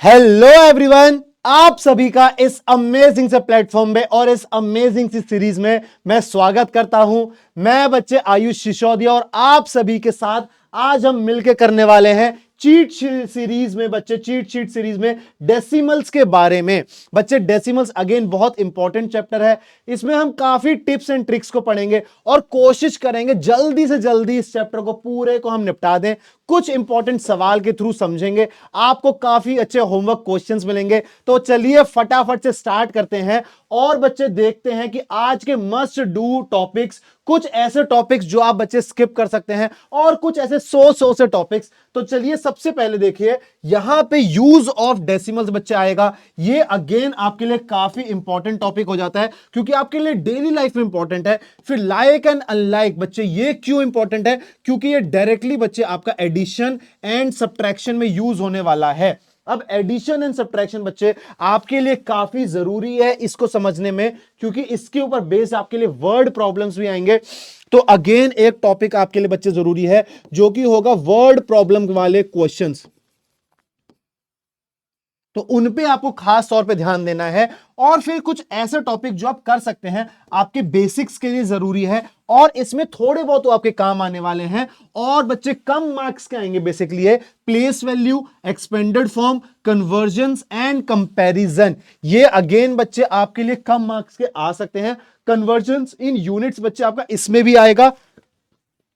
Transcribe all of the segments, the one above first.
Hello everyone, आप सभी का इस अमेजिंग से प्लेटफॉर्म पे और इस अमेजिंग सी सीरीज में मैं स्वागत करता हूं। मैं बच्चे आयुष सिसोदिया और आप सभी के साथ आज हम मिलकर करने वाले हैं चीट सीरीज में चीट शीट सीरीज में डेसिमल्स के बारे में। बच्चे डेसिमल्स अगेन बहुत इंपॉर्टेंट चैप्टर है। इसमें हम काफी टिप्स एंड ट्रिक्स को पढ़ेंगे और कोशिश करेंगे जल्दी से जल्दी इस चैप्टर को पूरे को हम निपटा दें। कुछ इंपॉर्टेंट सवाल के थ्रू समझेंगे, आपको काफी अच्छे होमवर्क क्वेश्चंस मिलेंगे। तो चलिए फटाफट से स्टार्ट करते हैं और बच्चे देखते हैं कि आज के मस्ट डू टॉपिक्स, कुछ ऐसे टॉपिक्स जो आप बच्चे स्किप कर सकते हैं और कुछ ऐसे सौ से टॉपिक्स। तो चलिए सबसे पहले देखिए, यहां पे यूज ऑफ डेसिमल्स बच्चे आएगा। ये अगेन आपके लिए काफी इंपॉर्टेंट टॉपिक हो जाता है क्योंकि आपके लिए डेली लाइफ में इंपॉर्टेंट है। फिर लाइक एंड अनलाइक बच्चे, ये क्यों इंपॉर्टेंट है? क्योंकि ये डायरेक्टली बच्चे आपका एडिशन एंड सब्ट्रैक्शन में यूज होने वाला है। अब एडिशन एंड सब्ट्रैक्शन बच्चे आपके लिए काफी जरूरी है इसको समझने में, क्योंकि इसके ऊपर बेस आपके लिए वर्ड प्रॉब्लम्स भी आएंगे। तो अगेन एक टॉपिक आपके लिए बच्चे जरूरी है जो कि होगा वर्ड प्रॉब्लम वाले क्वेश्चंस। तो उन पे आपको खास तौर पे ध्यान देना है। और फिर कुछ ऐसे टॉपिक जो आप कर सकते हैं, आपके बेसिक्स के लिए जरूरी है और इसमें थोड़े बहुत तो आपके काम आने वाले हैं। और बच्चे कम मार्क्स के आएंगे बेसिकली है place value, expanded form, convergence and comparison. ये अगेन बच्चे आपके लिए कम मार्क्स के आ सकते हैं। कन्वर्जंस इन यूनिट्स बच्चे आपका इसमें भी आएगा,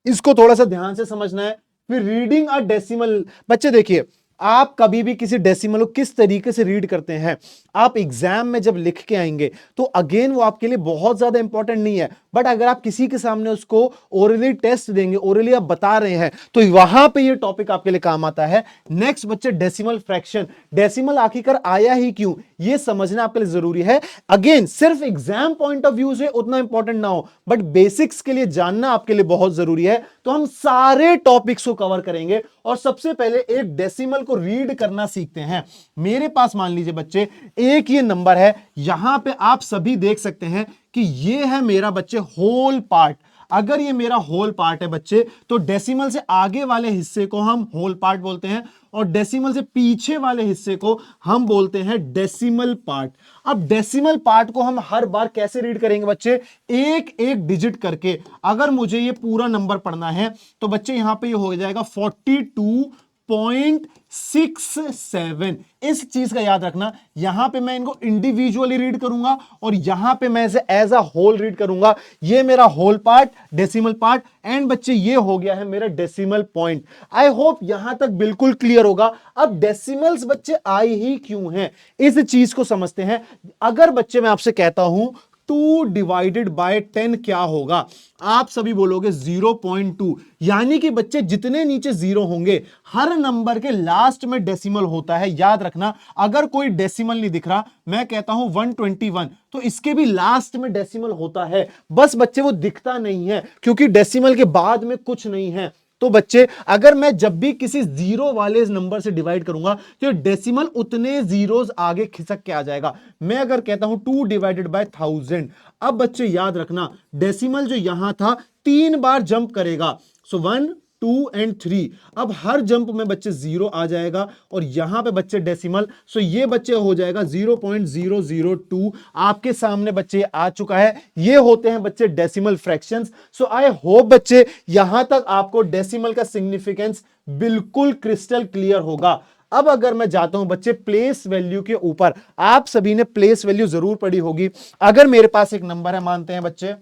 इसको थोड़ा सा ध्यान से समझना है। फिर रीडिंग अ डेसिमल बच्चे, देखिए आप कभी भी किसी डेसिमल को किस तरीके से रीड करते हैं, आप एग्जाम में जब लिख के आएंगे तो अगेन वो आपके लिए बहुत ज्यादा इंपॉर्टेंट नहीं है। बट अगर आप किसी के सामने उसको ओरली टेस्ट देंगे, ओरली आप बता रहे हैं, तो वहां पे ये टॉपिक आपके लिए काम आता है। नेक्स्ट बच्चे डेसिमल फ्रैक्शन, डेसिमल आखिरकार आया ही क्यों, ये समझना आपके लिए जरूरी है। अगेन सिर्फ एग्जाम पॉइंट ऑफ व्यू से उतना इंपॉर्टेंट ना हो, बट बेसिक्स के लिए जानना आपके लिए बहुत जरूरी है। तो हम सारे टॉपिक्स को कवर करेंगे और सबसे पहले एक डेसिमल को रीड करना सीखते हैं। मेरे पास मान लीजिए बच्चे एक ये नंबर है, यहां पे आप सभी देख सकते हैं कि ये है मेरा बच्चे होल पार्ट। अगर ये मेरा होल पार्ट है बच्चे, तो डेसिमल से आगे वाले हिस्से को हम होल पार्ट बोलते हैं और डेसिमल से पीछे वाले हिस्से को हम बोलते हैं डेसिमल पार्ट। अब डेसिमल पार्ट को हम हर बार कैसे रीड करेंगे बच्चे? एक एक डिजिट करके। अगर मुझे ये पूरा नंबर पढ़ना है तो बच्चे यहां पे ये हो जाएगा 42.67। इस चीज का याद रखना, यहां पे मैं इनको इंडिविजुअली रीड करूंगा और यहां पे मैं इसे एज अ होल रीड करूंगा। ये मेरा whole part, decimal part, and बच्चे ये हो गया है मेरा डेसिमल पॉइंट। आई होप यहां तक बिल्कुल क्लियर होगा। अब डेसिमल्स बच्चे आई ही क्यों हैं, इस चीज को समझते हैं। अगर बच्चे मैं आपसे कहता हूं 2 डिवाइडेड बाय 10 क्या होगा, आप सभी बोलोगे 0.2। यानी कि बच्चे जितने नीचे जीरो होंगे, हर नंबर के लास्ट में डेसिमल होता है। याद रखना, अगर कोई डेसिमल नहीं दिख रहा, मैं कहता हूं 121, तो इसके भी लास्ट में डेसिमल होता है। बस बच्चे वो दिखता नहीं है क्योंकि डेसिमल के बाद में कुछ नहीं है। तो बच्चे अगर मैं जब भी किसी जीरो वाले नंबर से डिवाइड करूंगा तो डेसिमल उतने जीरोस आगे खिसक के आ जाएगा। मैं अगर कहता हूं 2 डिवाइडेड बाय 1000, अब बच्चे याद रखना डेसिमल जो यहां था 3 बार जंप करेगा। सो 1, 2 एंड 3। अब हर जंप में बच्चे 0 आ जाएगा और यहां पे बच्चे डेसिमल, सो ये बच्चे हो जाएगा 0.002। आपके सामने बच्चे आ चुका है। ये होते हैं बच्चे decimal fractions. So I hope बच्चे यहां तक आपको डेसिमल का सिग्निफिकेंस बिल्कुल क्रिस्टल क्लियर होगा। अब अगर मैं जाता हूं बच्चे प्लेस वैल्यू के ऊपर, आप सभी ने प्लेस वैल्यू जरूर पढ़ी होगी। अगर मेरे पास एक नंबर है, मानते हैं बच्चे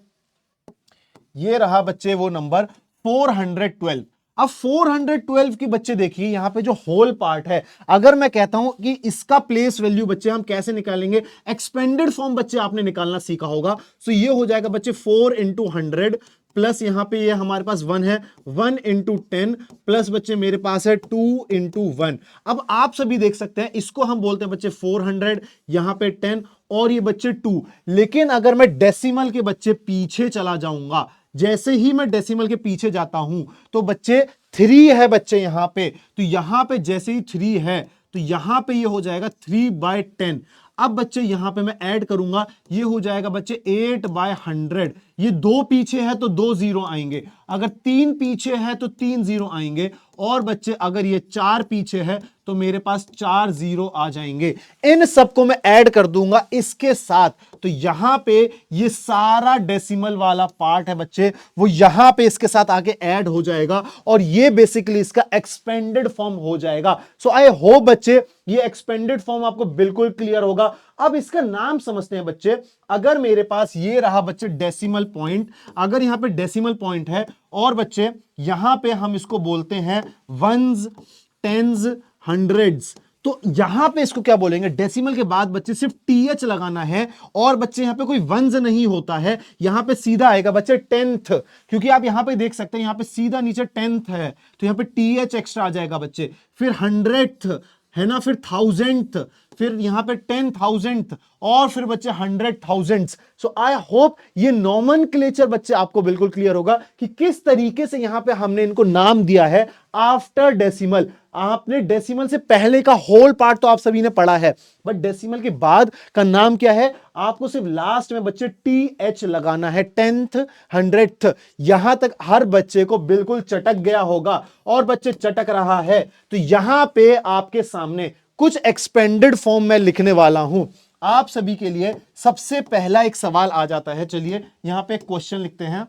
ये रहा बच्चे वो नंबर 412। अब 412 की बच्चे देखिए यहां पे जो होल पार्ट है, अगर मैं कहता हूं कि इसका प्लेस वैल्यू बच्चे हम कैसे निकालेंगे, एक्सपेंडेड फॉर्म बच्चे आपने निकालना सीखा होगा। सो ये हो जाएगा बच्चे 4 इंटू 100 प्लस यहां पे ये हमारे पास 1 है, 1 इंटू 10 प्लस बच्चे मेरे पास है 2 इंटू 1। अब आप सभी देख सकते हैं इसको हम बोलते हैं बच्चे 400, यहां पे 10 और ये बच्चे 2। लेकिन अगर मैं डेसिमल के बच्चे पीछे चला जाऊंगा, जैसे ही मैं डेसिमल के पीछे जाता हूं तो बच्चे 3 है बच्चे यहां पे, तो यहां पे जैसे ही 3 है तो यहां पे ये हो जाएगा 3/10। अब बच्चे यहां पे मैं ऐड करूंगा, ये हो जाएगा बच्चे 8/100। ये 2 पीछे है तो 2 जीरो आएंगे, अगर 3 पीछे है तो 3 जीरो आएंगे, और बच्चे अगर ये 4 पीछे है तो मेरे पास 4 जीरो आ जाएंगे। इन सबको मैं ऐड कर दूंगा इसके साथ, तो यहां पे ये सारा डेसिमल वाला पार्ट है बच्चे, वो यहां पे इसके साथ आके ऐड हो जाएगा और ये बेसिकली इसका एक्सपेंडेड फॉर्म हो जाएगा। सो आई होप बच्चे ये एक्सपेंडेड फॉर्म आपको बिल्कुल क्लियर होगा। अब इसका नाम समझते हैं बच्चे। अगर मेरे पास ये रहा बच्चे डेसिमल पॉइंट, अगर यहां पे डेसिमल पॉइंट है और बच्चे यहां पे हम इसको बोलते हैं वंस, टेंस, हंड्रेड्स, तो यहां पे इसको क्या बोलेंगे? डेसिमल के बाद बच्चे सिर्फ टीएच लगाना है और बच्चे यहां पे कोई वंस नहीं होता है, यहां पे सीधा आएगा बच्चे टेंथ, क्योंकि आप यहां पे देख सकते हैं यहां पे सीधा नीचे टेंथ है तो यहां पे टीएच एक्स्ट्रा आ जाएगा बच्चे। फिर हंड्रेड है ना, फिर थाउजेंड, फिर यहां पे 10,000 और फिर बच्चे 100,000। सो आई होप ये नॉमेनक्लेचर बच्चे आपको बिल्कुल क्लियर होगा कि किस तरीके से यहां पे हमने इनको नाम दिया है आफ्टर डेसिमल। आपने डेसिमल से पहले का होल पार्ट तो आप सभी ने पढ़ा है, बट डेसिमल के बाद का नाम क्या है? आपको सिर्फ लास्ट में बच्चे टी एच लगाना है, टेंथ, हंड्रेड। यहां तक हर बच्चे को बिल्कुल चटक गया होगा और बच्चे चटक रहा है, तो यहां पे आपके सामने कुछ एक्सपेंडेड फॉर्म में लिखने वाला हूं आप सभी के लिए। सबसे पहला एक सवाल आ जाता है, चलिए यहां पे एक क्वेश्चन लिखते हैं।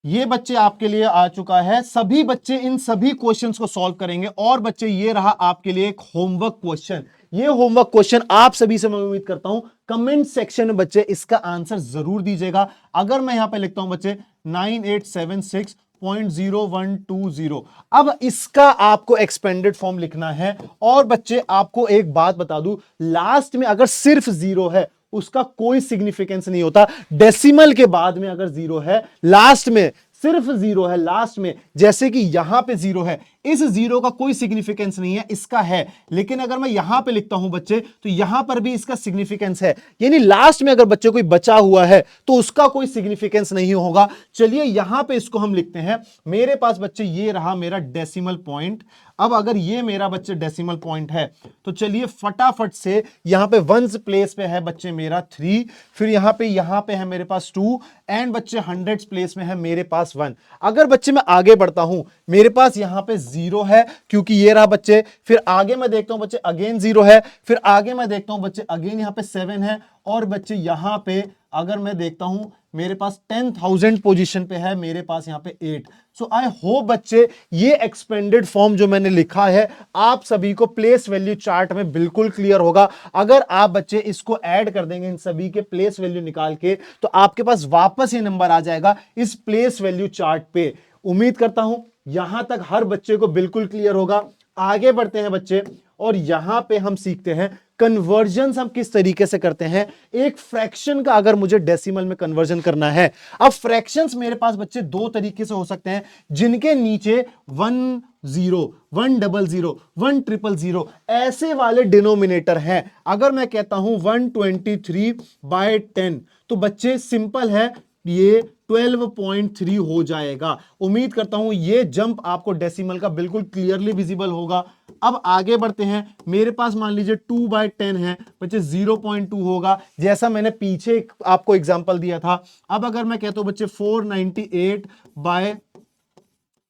ये बच्चे आपके लिए आ चुका है, सभी बच्चे इन सभी क्वेश्चंस को सॉल्व करेंगे। और बच्चे ये रहा आपके लिए एक होमवर्क क्वेश्चन। ये होमवर्क क्वेश्चन आप सभी से मैं उम्मीद करता हूं कमेंट सेक्शन में बच्चे इसका आंसर जरूर दीजिएगा। अगर मैं यहां पे लिखता हूं बच्चे 9876.0120, अब इसका आपको एक्सपेंडेड फॉर्म लिखना है। और बच्चे आपको एक बात बता दूं, लास्ट में अगर सिर्फ जीरो है उसका कोई सिग्निफिकेंस नहीं होता। डेसिमल के बाद में अगर जीरो है, लास्ट में सिर्फ जीरो है, लास्ट में जैसे कि यहां पे जीरो है, इस जीरो का कोई सिग्निफिकेंस नहीं है, इसका है। लेकिन अगर मैं यहां पे लिखता हूं बच्चे तो यहां पर भी इसका सिग्निफिकेंस है, यानी लास्ट में अगर बच्चे कोई बचा हुआ है तो उसका कोई सिग्निफिकेंस नहीं होगा। चलिए यहां पे इसको हम लिखते हैं। मेरे पास बच्चे ये रहा मेरा डेसिमल पॉइंट। अब अगर ये मेरा बच्चे डेसिमल पॉइंट है तो चलिए फटाफट से यहां पे वंस प्लेस पे है बच्चे मेरा 3, फिर यहां पे है मेरे पास 2 एंड बच्चे हंड्रेड्स प्लेस में है मेरे पास 1। अगर बच्चे मैं आगे बढ़ता हूं, मेरे पास यहां पे जीरो है क्योंकि ये रहा बच्चे, फिर आगे मैं देखता हूं बच्चे अगेन जीरो है, फिर आगे मैं देखता हूं बच्चे अगेन यहां पे 7 है, और बच्चे यहां पे अगर मैं देखता हूं मेरे पास 10,000 पोजीशन पे है मेरे पास यहां पे 8। सो आई होप बच्चे ये एक्सपेंडेड फॉर्म जो मैंने लिखा है आप सभी को प्लेस वैल्यू चार्ट में बिल्कुल क्लियर होगा। अगर आप बच्चे इसको ऐड कर देंगे, इन सभी के प्लेस वैल्यू निकाल के, तो आपके पास वापस ये नंबर आ जाएगा इस प्लेस वैल्यू चार्ट पे। उम्मीद करता हूं यहां तक हर बच्चे को बिल्कुल क्लियर होगा। आगे बढ़ते हैं बच्चे और यहां पे हम सीखते हैं कन्वर्जन हम किस तरीके से करते हैं। एक फ्रैक्शन का अगर मुझे डेसिमल में कन्वर्जन करना है, अब फ्रैक्शंस मेरे पास बच्चे दो तरीके से हो सकते हैं जिनके नीचे 1 0 1 00 1 000 ऐसे वाले डिनोमिनेटर हैं। अगर मैं कहता हूं 123/10 तो बच्चे सिंपल है, ये 12.3 हो जाएगा। उम्मीद करता हूं ये जंप आपको डेसिमल का बिल्कुल क्लियरली विजिबल होगा। अब आगे बढ़ते हैं, मेरे पास मान लीजिए 2/10 है बच्चे 0.2 होगा, जैसा मैंने पीछे आपको एग्जांपल दिया था। अब अगर मैं कहता हूं बच्चे 498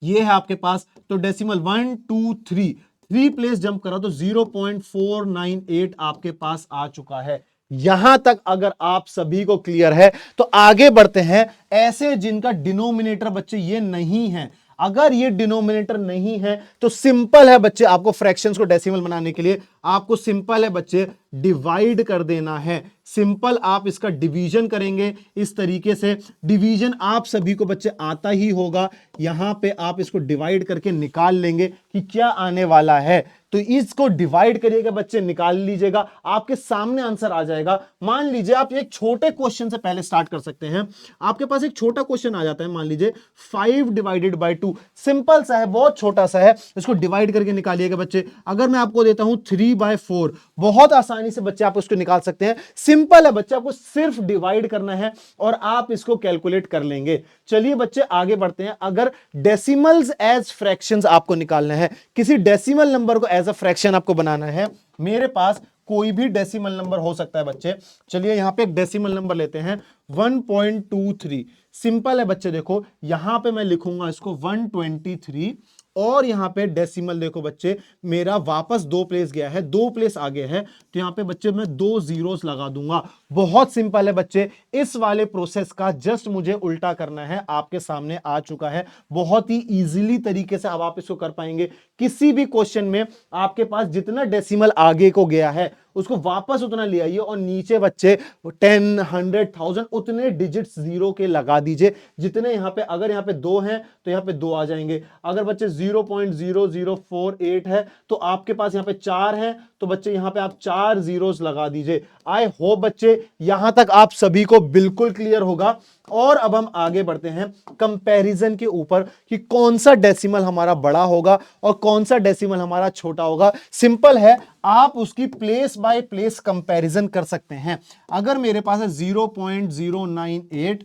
ये है आपके पास, तो डेसिमल 1 2 3 प्लेस जंप करा तो 0.498 आपके पास आ चुका है। यहां तक अगर आप सभी को क्लियर है तो आगे बढ़ते हैं ऐसे जिनका डिनोमिनेटर बच्चे ये नहीं है। अगर ये डिनोमिनेटर नहीं है तो सिंपल है बच्चे, आपको फ्रैक्शंस को डेसिमल बनाने के लिए आपको सिंपल है बच्चे डिवाइड कर देना है। सिंपल आप इसका डिवीजन करेंगे इस तरीके से। डिवीजन आप सभी को बच्चे आता ही होगा, यहां पे आप इसको डिवाइड करके निकाल लेंगे कि क्या आने वाला है। तो इसको डिवाइड करिएगा बच्चे, निकाल लीजिएगा, आपके सामने आंसर आ जाएगा। मान लीजिए आप एक छोटे क्वेश्चन से पहले स्टार्ट कर सकते हैं। आपके पास एक छोटा क्वेश्चन आ जाता है, मान लीजिए 5 डिवाइडेड बाई 2, सिंपल सा है, बहुत छोटा सा है, इसको डिवाइड करके निकालिएगा बच्चे। अगर मैं आपको देता हूं 3/4, बहुत आसानी से बच्चे आप उसको निकाल सकते हैं। सिंपल है बच्चे, आपको सिर्फ डिवाइड करना है और आप इसको कैलकुलेट कर लेंगे। चलिए बच्चे आगे बढ़ते हैं। अगर डेसिमल्स एज फ्रैक्शंस आपको निकालना है, किसी डेसिमल नंबर को एज अ फ्रैक्शन आपको बनाना है, मेरे पास कोई भी डेसिमल नंबर हो सकता है बच्चे। चलिए यहां पे एक डेसिमल नंबर लेते हैं 1.23। सिंपल है बच्चे, देखो यहां पे मैं लिखूंगा इसको 123 और यहां पे डेसिमल देखो बच्चे मेरा वापस 2 प्लेस गया है, 2 प्लेस आगे है, तो यहां पे बच्चे मैं 2 जीरोस लगा दूंगा। बहुत सिंपल है बच्चे, इस वाले प्रोसेस का जस्ट मुझे उल्टा करना है, आपके सामने आ चुका है। बहुत ही इजीली तरीके से अब आप इसको कर पाएंगे। किसी भी क्वेश्चन में आपके पास जितना डेसिमल आगे को गया है उसको वापस उतना ले आइए और नीचे बच्चे 10, 100, 1000 उतने डिजिट्स जीरो के लगा दीजिए जितने यहां पे, अगर यहां पे 2 हैं तो यहां पे 2 आ जाएंगे, अगर बच्चे 0.0048 है तो आपके पास यहां पे 4 है तो बच्चे यहां पे आप 4 जीरोस लगा दीजिए। आई होप बच्चे यहां तक आप सभी को बिल्कुल क्लियर होगा। और अब हम आगे बढ़ते हैं कंपैरिजन के ऊपर कि कौन सा डेसिमल हमारा बड़ा होगा और कौन सा डेसिमल हमारा छोटा होगा। सिंपल है, आप उसकी प्लेस बाय प्लेस कंपैरिजन कर सकते हैं। अगर मेरे पास है 0.098,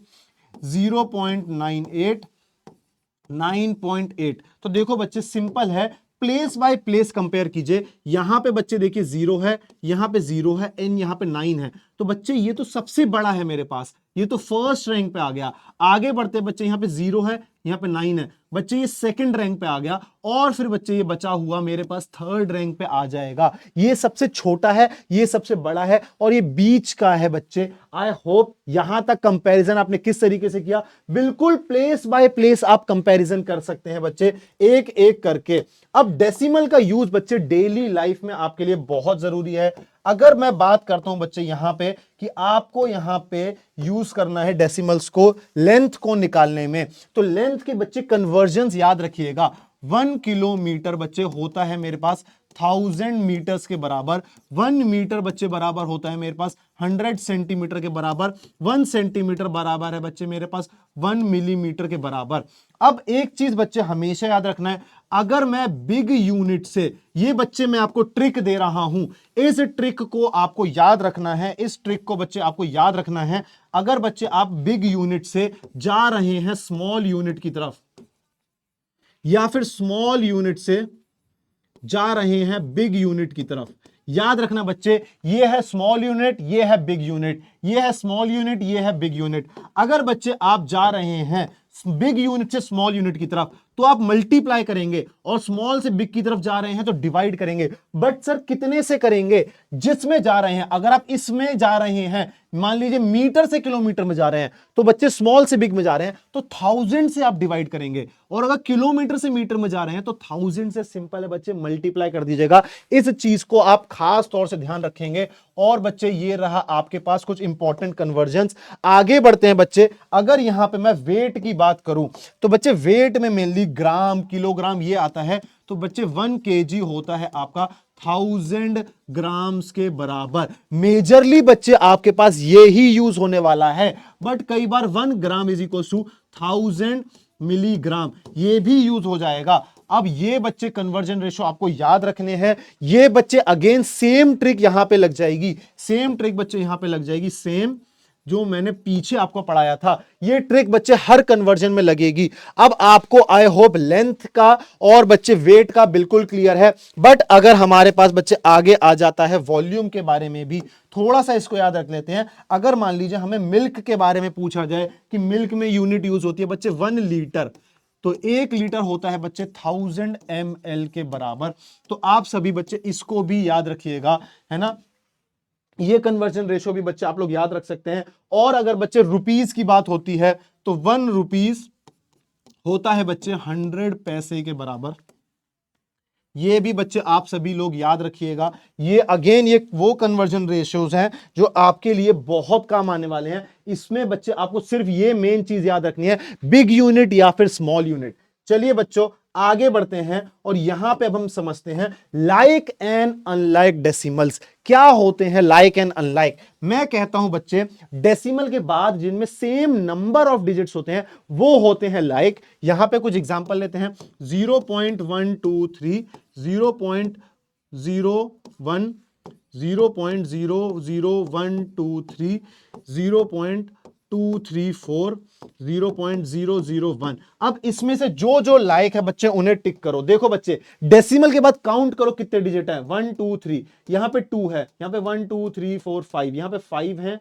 0.98, 9.8, तो देखो बच्चे सिंपल है, प्लेस बाय प्लेस कंपेयर कीजिए। यहां पे बच्चे देखिए 0 है, यहां पे 0 है एंड यहां पे 9 है, तो बच्चे ये तो सबसे बड़ा है मेरे पास, ये तो फर्स्ट रैंक पे आ गया। आगे बढ़ते बच्चे यहां पे 0 है, यहां पे 9 है, बच्चे ये सेकंड रैंक पे आ गया और फिर बच्चे ये बचा हुआ मेरे पास थर्ड रैंक पे आ जाएगा। ये सबसे छोटा है, ये सबसे बड़ा है और ये बीच का है बच्चे। आई होप यहां तक कंपैरिजन आपने किस तरीके से किया, बिल्कुल प्लेस बाय प्लेस आप कंपैरिजन कर सकते हैं बच्चे एक एक करके। अब डेसिमल का यूज बच्चे डेली लाइफ में आपके लिए बहुत जरूरी है। अगर मैं बात करता हूं बच्चे यहां पे कि आपको यहां पे यूज करना है डेसिमल्स को लेंथ को निकालने में, तो लेंथ के बच्चे कन्वर्जन्स याद रखिएगा। 1 किलोमीटर बच्चे होता है मेरे पास 1000 मीटर्स के बराबर, 1 मीटर बच्चे बराबर होता है मेरे पास 100 सेंटीमीटर के बराबर, 1 सेंटीमीटर बराबर है बच्चे मेरे पास 1 मिलीमीटर के बराबर। अब एक चीज बच्चे हमेशा याद रखना है, अगर मैं बिग यूनिट से, ये बच्चे मैं आपको ट्रिक दे रहा हूं, इस ट्रिक को आपको याद रखना है, इस ट्रिक को बच्चे आपको याद रखना है। अगर बच्चे आप बिग यूनिट से जा रहे हैं स्मॉल यूनिट की तरफ या फिर स्मॉल यूनिट से जा रहे हैं बिग यूनिट की तरफ, याद रखना बच्चे ये है स्मॉल यूनिट, ये है बिग यूनिट, ये है स्मॉल यूनिट, ये है बिग यूनिट। अगर बच्चे आप जा रहे हैं बिग यूनिट से स्मॉल यूनिट की तरफ तो आप मल्टीप्लाई करेंगे और स्मॉल से बिग की तरफ जा रहे हैं तो डिवाइड करेंगे। बट सर कितने से करेंगे, जिसमें जा रहे हैं। अगर आप इसमें जा रहे हैं, मान लीजिए मीटर से किलोमीटर में जा रहे हैं, तो बच्चे स्मॉल से बिग में जा रहे हैं तो 1000 से आप डिवाइड करेंगे, और अगर किलोमीटर से मीटर में जा रहे हैं तो 1000 से सिंपल है बच्चे मल्टीप्लाई कर दीजिएगा। इस चीज को आप खास तौर से ध्यान रखेंगे। और बच्चे ये रहा आपके पास कुछ इंपॉर्टेंट कन्वर्जन्स। आगे बढ़ते हैं बच्चे, अगर यहां पे मैं वेट की बात करूं तो बच्चे वेट में मेनली ग्राम, किलोग्राम ये आता है, तो बच्चे 1 kg होता है आपका 1000 ग्राम्स के बराबर। मेजरली बच्चे आपके पास ये ही यूज होने वाला है, बट कई बार 1 gram is equal to 1000 milligram ये भी यूज हो जाएगा। अब ये बच्चे कन्वर्जन रेशो आपको याद रखने हैं। ये बच्चे अगेन सेम ट्रिक यहां पे लग जाएगी, सेम ट्रिक बच्चे यहां पे लग जाएगी, सेम जो मैंने पीछे आपको पढ़ाया था, ये ट्रिक बच्चे हर कन्वर्जन में लगेगी। अब आपको आई होप लेंथ का और बच्चे वेट का बिल्कुल क्लियर है। बट अगर हमारे पास बच्चे आगे आ जाता है वॉल्यूम के बारे में भी, थोड़ा सा इसको याद रख लेते हैं। अगर मान लीजिए हमें मिल्क के बारे में पूछा जाए कि मिल्क में यूनिट यूज होती है बच्चे 1 लीटर, तो 1 लीटर होता है बच्चे 1000 ml के बराबर। तो आप सभी बच्चे इसको भी याद रखिएगा, है ना। ये कन्वर्जन रेशो भी बच्चे आप लोग याद रख सकते हैं। और अगर बच्चे रुपीस की बात होती है तो 1 रुपीस होता है बच्चे 100 पैसे के बराबर। ये भी बच्चे आप सभी लोग याद रखिएगा। ये अगेन ये वो कन्वर्जन रेशियोज हैं जो आपके लिए बहुत काम आने वाले हैं। इसमें बच्चे आपको सिर्फ ये मेन चीज याद रखनी है, बिग यूनिट या फिर स्मॉल यूनिट। चलिए बच्चों आगे बढ़ते हैं और यहां पे अब हम समझते हैं लाइक एंड अनलाइक डेसिमल्स क्या होते हैं। लाइक एंड अनलाइक, मैं कहता हूं बच्चे डेसिमल के बाद जिनमें सेम नंबर ऑफ डिजिट्स होते हैं वो होते हैं लाइक। यहां पे कुछ एग्जांपल लेते हैं, 0.123, 0.01, 0.00123, 0.2 1234 0.001। अब इसमें से जो जो लायक है बच्चे उन्हें टिक करो। देखो बच्चे डेसिमल के बाद काउंट करो कितने डिजिट है, 1 2 3, यहां पे 2 है, यहां पे 1 2 3 4 5, यहां पे 5 है,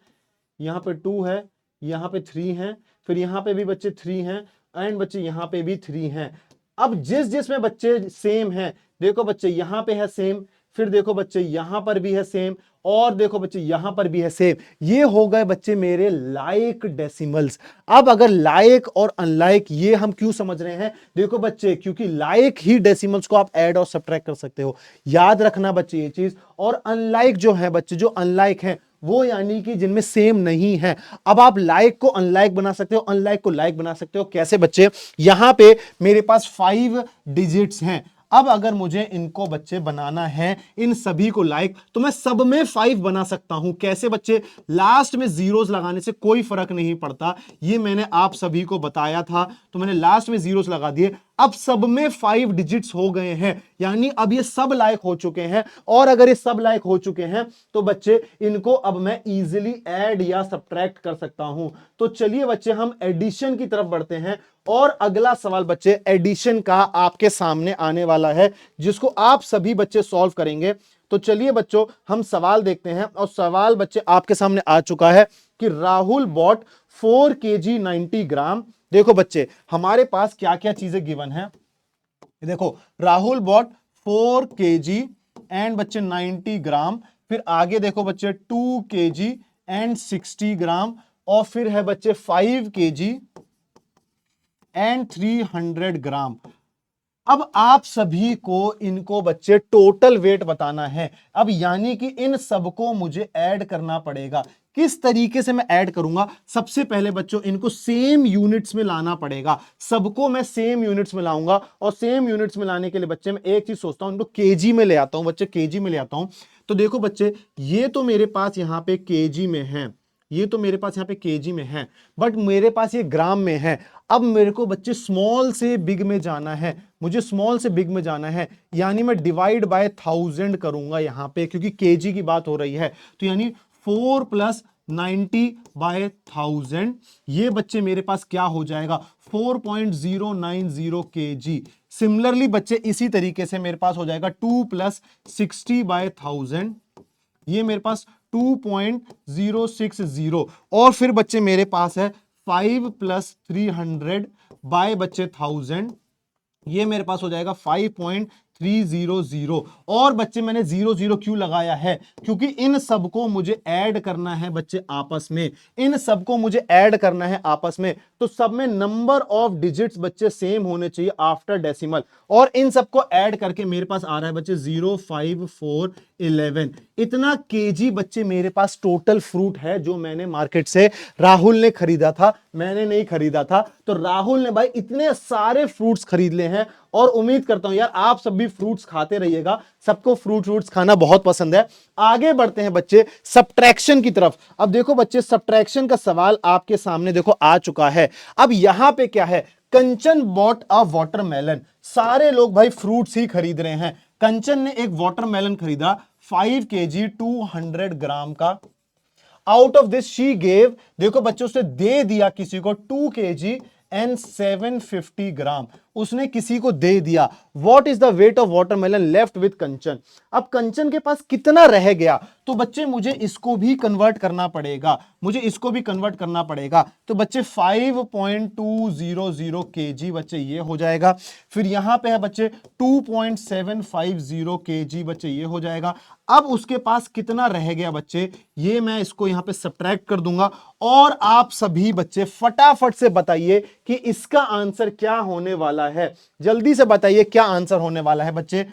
यहां पे 2 है, यहां पे 3 है, फिर यहां पे भी बच्चे 3 हैं, एंड बच्चे यहां पे भी 3 हैं। अब जिस जिसमें बच्चे सेम है, देखो बच्चे यहां पे है सेम, फिर देखो बच्चे यहां पर भी है सेम, और देखो बच्चे यहां पर भी है सेम। ये हो गए बच्चे मेरे लाइक डेसिमल्स। अब अगर लाइक और अनलाइक ये हम क्यों समझ रहे हैं, देखो बच्चे क्योंकि लाइक ही डेसिमल्स को आप ऐड और सब्ट्रैक्ट कर सकते हो, याद रखना बच्चे ये चीज। और अनलाइक जो है बच्चे, जो अनलाइक है वो यानी कि जिनमें सेम नहीं है। अब आप लाइक को अनलाइक बना सकते हो, अनलाइक को लाइक बना सकते हो। कैसे बच्चे, यहां पे मेरे पास 5 डिजिट्स हैं। अब अगर मुझे इनको बच्चे बनाना है इन सभी को लाइक, तो मैं सब में 5 बना सकता हूं। कैसे बच्चे, लास्ट में जीरोस लगाने से कोई फर्क नहीं पड़ता, ये मैंने आप सभी को बताया था, तो मैंने लास्ट में जीरोस लगा दिए। अब सब में 5 डिजिट्स हो गए हैं, यानी अब ये सब लायक हो चुके हैं। और अगर ये सब लायक हो चुके हैं तो बच्चे इनको अब मैं इजीली ऐड या सब्ट्रैक्ट कर सकता हूं। तो चलिए बच्चे हम एडिशन की तरफ बढ़ते हैं, और अगला सवाल बच्चे एडिशन का आपके सामने आने वाला है, जिसको आप सभी बच्चे सॉल्व करेंगे। तो चलिए बच्चों हम सवाल देखते हैं, और सवाल बच्चे आपके सामने आ चुका है कि राहुल बॉट 4 kg 90 ग्राम। देखो बच्चे हमारे पास क्या क्या चीजें गिवन है, देखो राहुल बॉट 4 kg एंड बच्चे 90 ग्राम, फिर आगे देखो बच्चे 2 kg एंड 60 ग्राम, और फिर है बच्चे 5 kg एंड 300 ग्राम। अब आप सभी को इनको बच्चे टोटल वेट बताना है। अब यानी कि इन सबको मुझे ऐड करना पड़ेगा। किस तरीके से मैं ऐड करूंगा, सबसे पहले बच्चों इनको सेम यूनिट्स में लाना पड़ेगा। सबको मैं सेम यूनिट्स में लाऊंगा, और सेम यूनिट्स में लाने के लिए बच्चे मैं एक चीज सोचता हूं, इनको केजी में ले आता हूं बच्चे, केजी में ले आता हूं। तो देखो बच्चे ये तो मेरे पास यहां पे केजी में है, ये तो मेरे पास यहां पे केजी में है, बट मेरे पास ये ग्राम में है। अब मेरे को बच्चे स्मॉल से बिग में जाना है, मुझे स्मॉल से बिग में जाना है, यानी मैं डिवाइड बाय 1000 करूंगा यहां पे, क्योंकि केजी की बात हो रही है। तो यानी 4 + 90 / 1000, ये बच्चे मेरे पास क्या हो जाएगा, 4.090 kg। सिमिलरली बच्चे इसी तरीके से मेरे पास हो जाएगा 2 + 60 / 1000, ये मेरे पास 2.060, और फिर बच्चे मेरे पास है 5 + 300 बाय बच्चे 1000, ये मेरे पास हो जाएगा 5.300। और बच्चे मैंने 00 क्यों लगाया है, क्योंकि इन सबको मुझे ऐड करना है बच्चे आपस में, इन सबको मुझे ऐड करना है आपस में। तो सब में नंबर ऑफ डिजिट्स बच्चे सेम होने चाहिए आफ्टर डेसिमल, और इन सबको ऐड करके मेरे पास आ रहा है बच्चे 05411। इतना केजी बच्चे मेरे पास टोटल फ्रूट है जो मैंने मार्केट से, राहुल ने खरीदा था, मैंने नहीं खरीदा था। तो राहुल ने भाई इतने सारे फ्रूट्स खरीद ले हैं, और उम्मीद करता हूं यार आप सब भी फ्रूट्स खाते रहिएगा, सबको फ्रूट्स खाना बहुत पसंद है। आगे बढ़ते हैं बच्चे सब्ट्रैक्शन की तरफ। अब देखो बच्चे सब्ट्रैक्शन का सवाल आपके सामने देखो आ चुका है। अब यहां पे क्या है, कंचन बॉट अ वाटरमेलन। सारे लोग भाई फ्रूट्स ही खरीद रहे हैं। कंचन ने एक वाटरमेलन खरीदा 5 kg 200 ग्राम का। Out of this she gave, देखो बच्चों से दे दिया किसी को 2 kg एंड 750 ग्राम, उसने किसी को दे दिया। What is the weight of watermelon left with Kanchan. अब कंचन के पास कितना रह गया, तो बच्चे मुझे इसको भी कन्वर्ट करना पड़ेगा, मुझे इसको भी कन्वर्ट करना पड़ेगा। तो बच्चे 5.200 kg बच्चे ये हो जाएगा, फिर यहां पे है बच्चे 2.750 kg बच्चे ये हो जाएगा। अब उसके पास कितना रह गया बच्चे, ये मैं इसको यहां पे सब्ट्रैक्ट कर दूंगा, और आप सभी बच्चे फटाफट से बताइए कि इसका आंसर क्या होने वाला है। जल्दी से बताइए क्या आंसर होने वाला है बच्चे।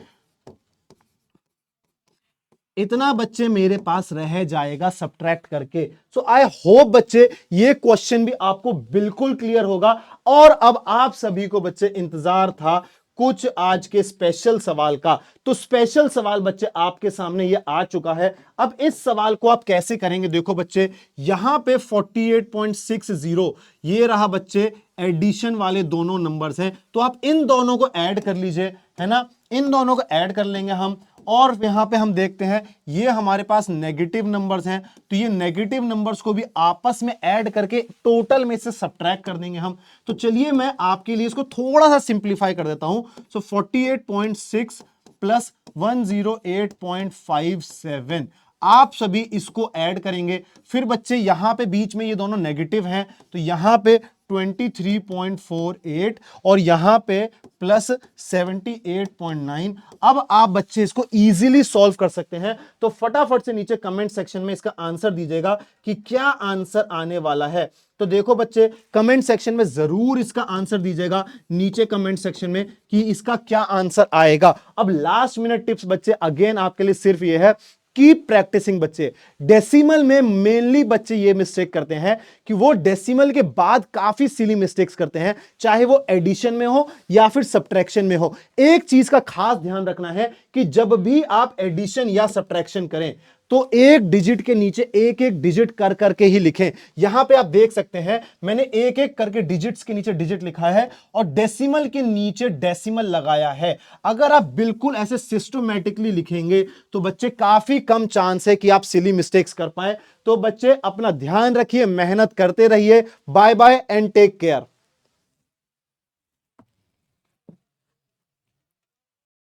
इतना बच्चे मेरे पास रह जाएगा सब्ट्रैक्ट करके। सो आई होप बच्चे ये क्वेश्चन भी आपको बिल्कुल क्लियर होगा। और अब आप सभी को बच्चे इंतजार था कुछ आज के स्पेशल सवाल का। तो स्पेशल सवाल बच्चे आपके सामने ये आ चुका है। अब इस सवाल को आप कैसे करेंगे, देखो बच्चे यहां पे 48.60 ये रहा बच्चे एडिशन वाले दोनों नंबर्स हैं, तो आप इन दोनों को ऐड कर लीजिए, है ना, इन दोनों को ऐड कर लेंगे हम, और यहां पे हम देखते हैं ये हमारे पास नेगेटिव नंबर्स हैं, तो ये नेगेटिव नंबर्स को भी आपस में ऐड करके टोटल में से सब्ट्रैक्ट कर देंगे हम। तो चलिए मैं आपके लिए इसको थोड़ा सा सिंप्लीफाई कर देता हूं। सो 48.6 प्लस 108.57, आप सभी इसको ऐड करेंगे। फिर बच्चे यहां पे बीच में ये दोनों नेगेटिव हैं, तो यहां पे 23.48 और यहां पे प्लस 78.9। अब आप बच्चे इसको इजीली सॉल्व कर सकते हैं, तो फटाफट से नीचे कमेंट सेक्शन में इसका आंसर दीजिएगा कि क्या आंसर आने वाला है। तो देखो बच्चे, कमेंट सेक्शन में जरूर इसका आंसर दीजिएगा नीचे कमेंट सेक्शन में कि इसका क्या आंसर आएगा। अब लास्ट मिनट टिप्स बच्चे अगेन आपके लिए सिर्फ ये है, कीप प्रैक्टिसिंग बच्चे। डेसिमल में मेनली बच्चे ये मिस्टेक करते हैं कि वो डेसिमल के बाद काफी सिली मिस्टेक्स करते हैं, चाहे वो एडिशन में हो या फिर सब्ट्रैक्शन में हो। एक चीज का खास ध्यान रखना है कि जब भी आप एडिशन या सब्ट्रैक्शन करें तो एक डिजिट के नीचे एक एक डिजिट कर करके ही लिखें। यहां पे आप देख सकते हैं मैंने एक एक करके डिजिट्स के नीचे डिजिट लिखा है और डेसिमल के नीचे डेसिमल लगाया है। अगर आप बिल्कुल ऐसे सिस्टमैटिकली लिखेंगे तो बच्चे काफी कम चांस है कि आप सिली मिस्टेक्स कर पाए। तो बच्चे अपना ध्यान रखिए, मेहनत करते रहिए। Bye bye and take care.